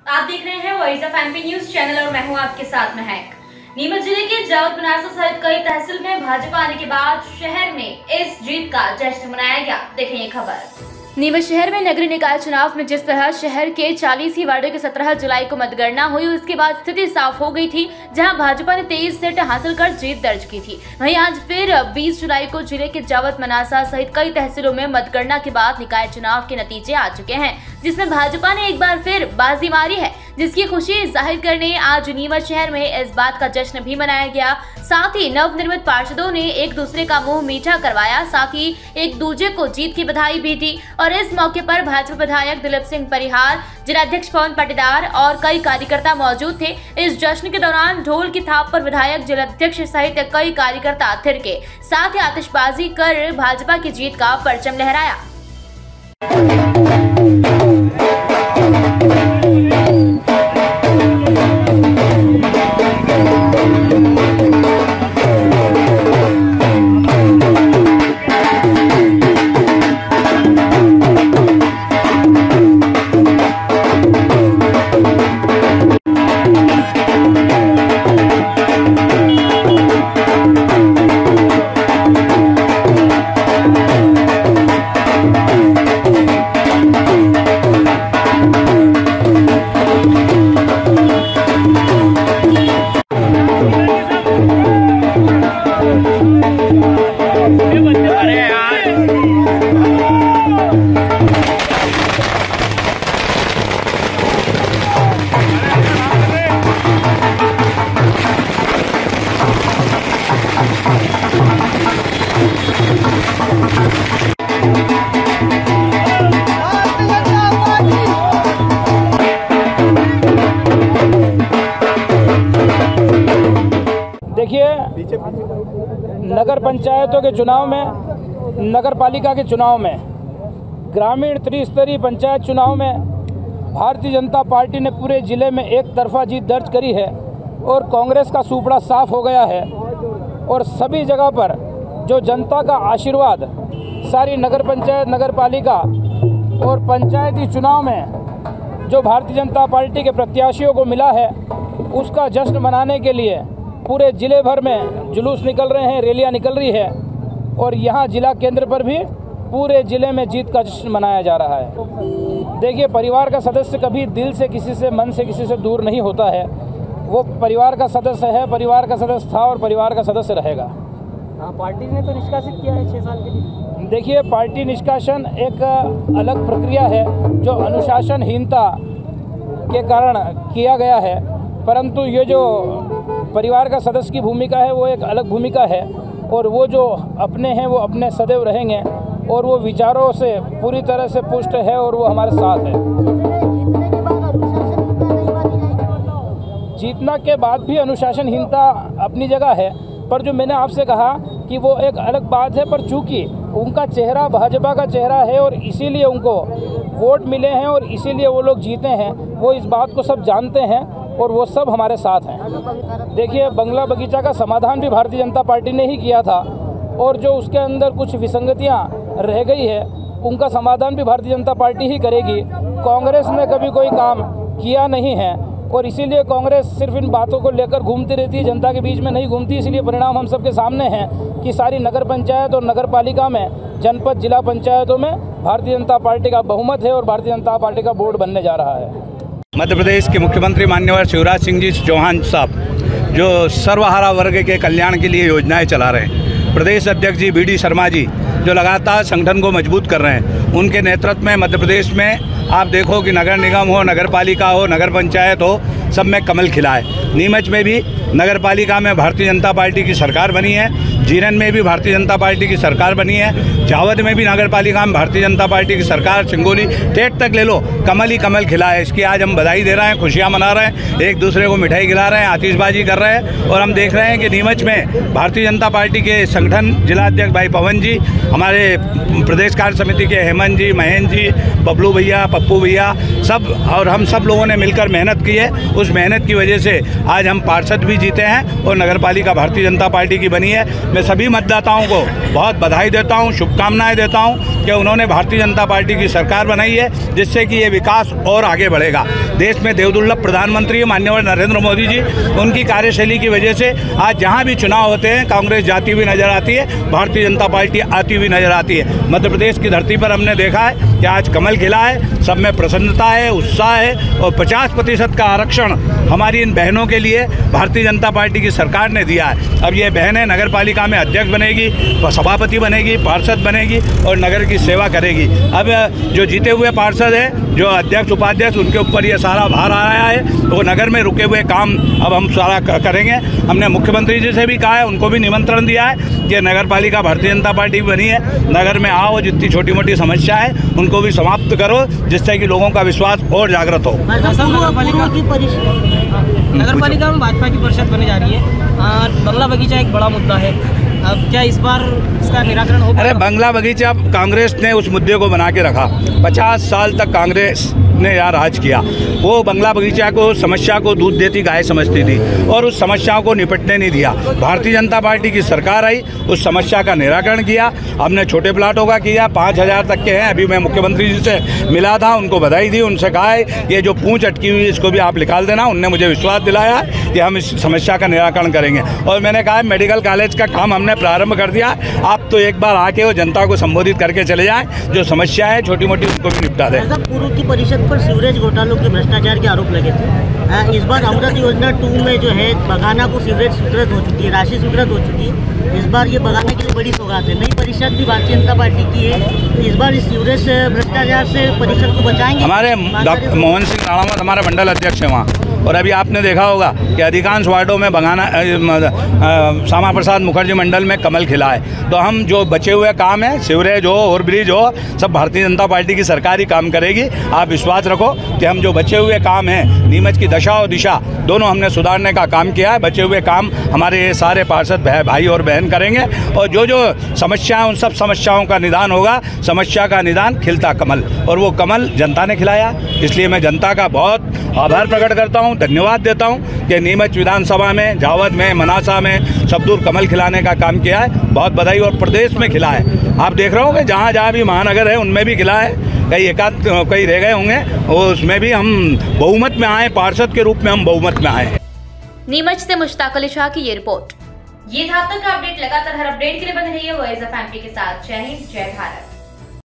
आप देख रहे हैं voice of MP news channel और मैं हूं आपके साथ महक। नीमच जिले के जावद बनासा सहित कई तहसील में भाजपा आने के बाद शहर में इस जीत का जश्न मनाया गया। देखें ये खबर। नीमच शहर में नगरीय निकाय चुनाव में जिस तरह शहर के 40 ही वार्डों के 17 जुलाई को मतगणना हुई, उसके बाद स्थिति साफ हो गई थी, जहां भाजपा ने 23 सीट हासिल कर जीत दर्ज की थी। वहीं आज फिर 20 जुलाई को जिले के जावद मनासा सहित कई तहसीलों में मतगणना के बाद निकाय चुनाव के नतीजे आ चुके हैं, जिसमें भाजपा ने एक बार फिर बाजी मारी है, जिसकी खुशी जाहिर करने आज नीमच शहर में इस बात का जश्न भी मनाया गया। साथ ही नवनिर्मित पार्षदों ने एक दूसरे का मुंह मीठा करवाया, साथ ही एक दूसरे को जीत की बधाई भी दी। और इस मौके पर भाजपा विधायक दिलीप सिंह परिहार, जिलाध्यक्ष पवन पाटीदार और कई कार्यकर्ता मौजूद थे। इस जश्न के दौरान ढोल की थाप पर विधायक, जिलाध्यक्ष सहित कई कार्यकर्ता थिरके, साथ ही आतिशबाजी कर भाजपा की जीत का परचम लहराया। देखिए, नगर पंचायतों के चुनाव में, नगर पालिका के चुनाव में, ग्रामीण त्रिस्तरीय पंचायत चुनाव में भारतीय जनता पार्टी ने पूरे जिले में एक तरफा जीत दर्ज करी है और कांग्रेस का सुपड़ा साफ हो गया है। और सभी जगह पर जो जनता का आशीर्वाद सारी नगर पंचायत, नगर पालिका और पंचायती चुनाव में जो भारतीय जनता पार्टी के प्रत्याशियों को मिला है, उसका जश्न मनाने के लिए पूरे जिले भर में जुलूस निकल रहे हैं, रैलियां निकल रही है और यहाँ जिला केंद्र पर भी पूरे जिले में जीत का जश्न मनाया जा रहा है। देखिए, परिवार का सदस्य कभी दिल से किसी से, मन से किसी से दूर नहीं होता है। वो परिवार का सदस्य है, परिवार का सदस्य था और परिवार का सदस्य रहेगा। पार्टी ने तो निष्कासित किया है 6 साल के लिए। देखिए, पार्टी निष्कासन एक अलग प्रक्रिया है जो अनुशासनहीनता के कारण किया गया है, परंतु ये जो परिवार का सदस्य की भूमिका है वो एक अलग भूमिका है और वो जो अपने हैं वो अपने सदैव रहेंगे और वो विचारों से पूरी तरह से पुष्ट है और वो हमारे साथ है। जीतना के बाद भी अनुशासनहीनता अपनी जगह है, पर जो मैंने आपसे कहा कि वो एक अलग बात है, पर चूंकि उनका चेहरा भाजपा का चेहरा है और इसीलिए उनको वोट मिले हैं और इसीलिए वो लोग जीते हैं, वो इस बात को सब जानते हैं और वो सब हमारे साथ हैं। देखिए, बंगला बगीचा का समाधान भी भारतीय जनता पार्टी ने ही किया था और जो उसके अंदर कुछ विसंगतियां रह गई है उनका समाधान भी भारतीय जनता पार्टी ही करेगी। कांग्रेस ने कभी कोई काम किया नहीं है और इसीलिए कांग्रेस सिर्फ इन बातों को लेकर घूमती रहती है, जनता के बीच में नहीं घूमती। इसलिए परिणाम हम सबके सामने हैं कि सारी नगर पंचायत और नगर पालिका में, जनपद, जिला पंचायतों में भारतीय जनता पार्टी का बहुमत है और भारतीय जनता पार्टी का बोर्ड बनने जा रहा है। मध्य प्रदेश के मुख्यमंत्री माननीय शिवराज सिंह जी चौहान साहब जो सर्वहारा वर्ग के कल्याण के लिए योजनाएं चला रहे हैं, प्रदेश अध्यक्ष जी BD शर्मा जी जो लगातार संगठन को मजबूत कर रहे हैं, उनके नेतृत्व में मध्य प्रदेश में आप देखो कि नगर निगम हो, नगर पालिका हो, नगर पंचायत हो, सब में कमल खिला है। नीमच में भी नगर पालिका में भारतीय जनता पार्टी की सरकार बनी है, जीरन में भी भारतीय जनता पार्टी की सरकार बनी है, जावद में भी नगर पालिका में भारतीय जनता पार्टी की सरकार, सिंगोली टेट तक ले लो, कमल ही कमल खिला है। इसकी आज हम बधाई दे रहे हैं, खुशियां मना रहे हैं, एक दूसरे को मिठाई खिला रहे हैं, आतिशबाजी कर रहे हैं। और हम देख रहे हैं कि नीमच में भारतीय जनता पार्टी के संगठन जिलाध्यक्ष भाई पवन जी, हमारे प्रदेश कार्य समिति के हेमंत जी, महेंद्र जी, बबलू भैया, पप्पू भैया, सब और हम सब लोगों ने मिलकर मेहनत की है। उस मेहनत की वजह से आज हम पार्षद भी जीते हैं और नगर पालिका भारतीय जनता पार्टी की बनी है। मैं सभी मतदाताओं को बहुत बधाई देता हूं, शुभकामनाएं देता हूं कि उन्होंने भारतीय जनता पार्टी की सरकार बनाई है, जिससे कि ये विकास और आगे बढ़ेगा। देश में देवदुर्लभ प्रधानमंत्री माननीय नरेंद्र मोदी जी, उनकी कार्यशैली की वजह से आज जहां भी चुनाव होते हैं कांग्रेस जाती हुई नजर आती है, भारतीय जनता पार्टी आती हुई नजर आती है। मध्य प्रदेश की धरती पर हमने देखा है कि आज कमल खिला है, सब में प्रसन्नता है, उत्साह है और 50% का आरक्षण हमारी इन बहनों के लिए भारतीय जनता पार्टी की सरकार ने दिया है। अब ये बहनें नगर पालिका में अध्यक्ष बनेगी, सभापति बनेगी, पार्षद बनेगी और नगर की सेवा करेगी। अब जो जीते हुए पार्षद हैं, जो अध्यक्ष उपाध्यक्ष, उनके ऊपर ये सारा भार आया है, तो नगर में रुके हुए काम अब हम सारा करेंगे। हमने मुख्यमंत्री जी से भी कहा है, उनको भी निमंत्रण दिया है कि नगर पालिका भारतीय जनता पार्टी बनी है, नगर में आओ, जितनी छोटी मोटी समस्या है उनको भी समाप्त करो, जिससे कि लोगों का विश्वास और जागृत हो। नगर पालिका में भाजपा की परिषद बने जा रही है, बंगला बगीचा एक बड़ा मुद्दा है, अब क्या इस बार इसका निराकरण हो? अरे बंगला बगीचा कांग्रेस ने उस मुद्दे को बना के रखा, 50 साल तक कांग्रेस ने यहाँ राज किया। वो बंगला बगीचा को, समस्या को दूध देती गाय समझती थी और उस समस्या को निपटने नहीं दिया। भारतीय जनता पार्टी की सरकार आई, उस समस्या का निराकरण किया। हमने छोटे प्लाटों का किया, 5000 तक के हैं। अभी मैं मुख्यमंत्री जी से मिला था, उनको बधाई दी, उनसे कहा है ये जो पूंछ अटकी हुई इसको भी आप निकाल देना। उनने मुझे विश्वास दिलाया कि हम इस समस्या का निराकरण करेंगे। और मैंने कहा मेडिकल कॉलेज का काम हमने प्रारंभ कर दिया, आप तो एक बार आके वो जनता को संबोधित करके चले जाएं, जो समस्या है छोटी मोटी उनको भी निपटा दें। पूर्व की परिषद पर सीवरेज घोटालों के भ्रष्टाचार के आरोप लगे थे। इस बार अमृत योजना 2 में जो है बगाना को सीवरेज स्वीकृत हो चुकी है, राशि स्वीकृत हो चुकी है। इस बार ये बगाना के लिए बड़ी सौगात है। नई परिषद भी भारतीय जनता पार्टी की है, इस बार इस सीवरेज भ्रष्टाचार से परिषद को बचाएंगे। हमारे डॉक्टर मोहन सिंह राणावत हमारे मंडल अध्यक्ष हैं वहाँ, और अभी आपने देखा होगा कि अधिकांश वार्डों में बगाना श्यामा प्रसाद मुखर्जी मंडल में कमल खिला है। तो हम जो बचे हुए काम है, सीवरेज हो और ब्रिज हो, सब भारतीय जनता पार्टी की सरकार ही काम करेगी। आप विश्वास रखो कि हम जो बचे हुए काम हैं, नीमच की दशा और दिशा दोनों हमने सुधारने का काम किया है। बचे हुए काम हमारे ये सारे पार्षद भाई और बहन करेंगे और जो जो समस्या है उन सब समस्याओं का निदान होगा। समस्या का निदान खिलता कमल, और वो कमल जनता ने खिलाया। इसलिए मैं जनता का बहुत आभार प्रकट करता हूँ, धन्यवाद देता हूँ कि नीमच विधानसभा में, जावद में, मनासा में सब दूर कमल खिलाने का काम किया है। बहुत बधाई। और प्रदेश में खिला है, आप देख रहे होंगे जहाँ जहाँ भी महानगर है उनमें भी खिला है। कई एकाध कई रह गए होंगे, और उसमें भी हम बहुमत में आए, पार्षद के रूप में हम बहुमत में आए। नीमच से मुश्ताक अली शाह की ये रिपोर्ट। ये था अब तक का अपडेट। लगातार हर अपडेट के लिए बने रहिए वॉइस ऑफ एमपी के साथ। जय हिंद, जय भारत।